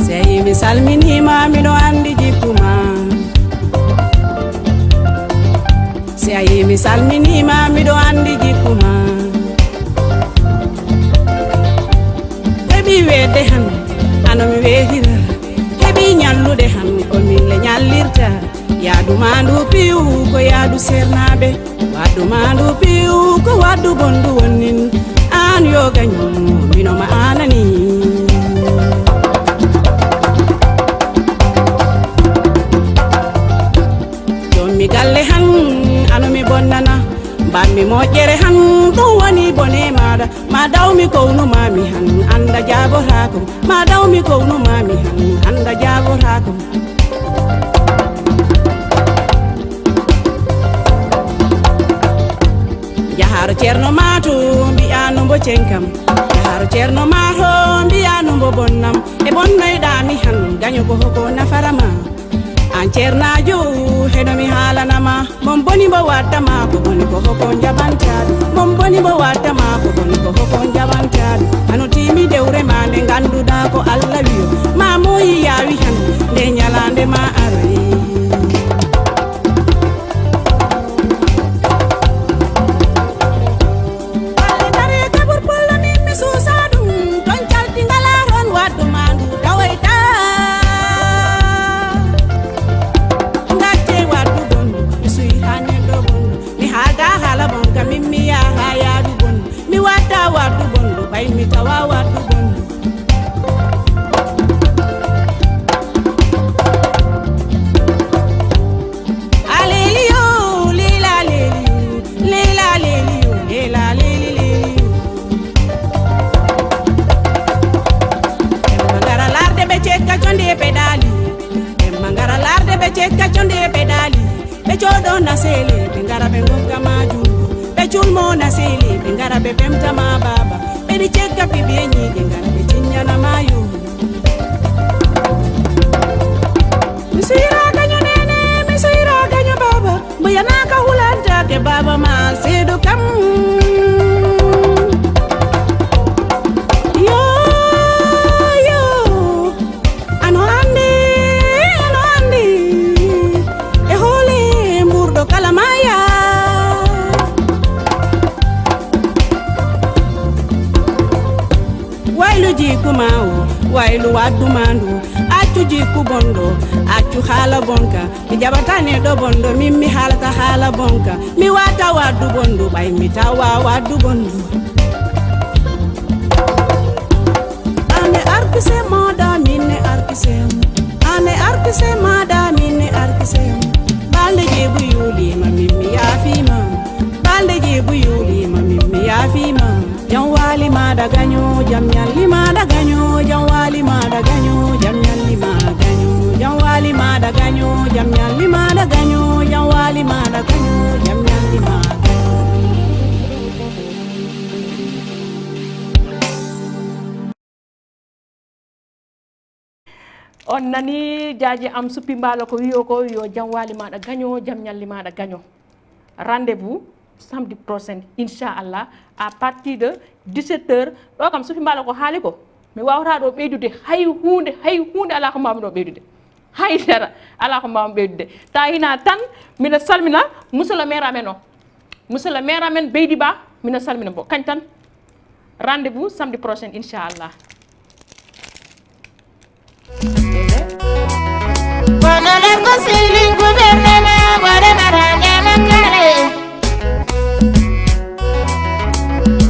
seyi mi salminima miɗo andi jikkuma ayi mi salminima miɗo andi jikkuma heɓi wedde han anomi wehira heɓi ñallude han ko mille ñallirta yaaduma ndu piiw ko yaadu sernaɓe wadduma ndu piiw ko waddu bondu wonnin an yo gañum minoma anani jommi galle han anomi bonnana mbammi moƴƴere han ɗum woni bone maɗa ma dawmi kownumami han anda jabotakom ma dawmi kownumami han anda jabotakom jaharo ceerno mato mbiyano mbo cenkam jaharo ceerno mato mbiyano mbo bonnam e bonnoyɗami han gaño ko hoko nafarama an ceernajo heɗomi haalanama mon boni mbo waddama ko boni ko hoko jaɓantaɗo mon boni mbo waddama ko boni ko hoko jaɓantaɗo ano timi dewre ma nde ganduɗa ko allah wiyo ma moyi yawi han nde ñalande ma aroyi mi tawa waddu bondu aleliyo lila leliyo lila leliyo lila leli leliyo mangara larde be cekka conde pedali mangara larde be cekka conde pedali be codo na sele be ngara be ngokka majum be culmo na sele be ngara be bemta ma baba ɓeɗi cegga piɓeñiɗe ngal ɓe ciñanamayo mi sira gaño nene mi sira gaño baba mboyanaka hulantake baba ma seeɗo kam yo yo ano andi e hoole mburɗo kala maya waylu jikku mawo waylu waddumandu accu jikku bondo accu haala bonka mi jaɓatane ɗo bondo min mi haalata haala bonka mi wata waddu bondu ɓay mi tawa waddu bondu ane arkise maɗa minne arkisemo ane arkise maɗa minne arkisemo balde jeebu yulima min mi yaafima balde jeebu yulima min mi yaafima jam wali maɗa gaño jam ñalli maɗa gaño jam wali maɗa gaño jam ñalli maɗa gaño jam wali maɗa gaño jam ñalli maɗa gaño jam wali maɗa gaño jam ñalli maɗa on nani jaaji am suppi mbalo ko wiyo ko yo jam wali maɗa gaño jam ñalli maɗa gaño rendez-vous samedi prochain inchallah à partir de 17h ɗo kam sufi mbalo ko haali ko mi wawata ɗo ɓeydude hay hunde ala ko mbawmi ɗo ɓeydude haydara ala ko mbawmi ɓeydude ta hina tan miɗa salmina monsieur le maire amen o monsieur le maire amen Beydi Ba miɗa salmina bo kañ tan rendez-vous samedi prochain inchallah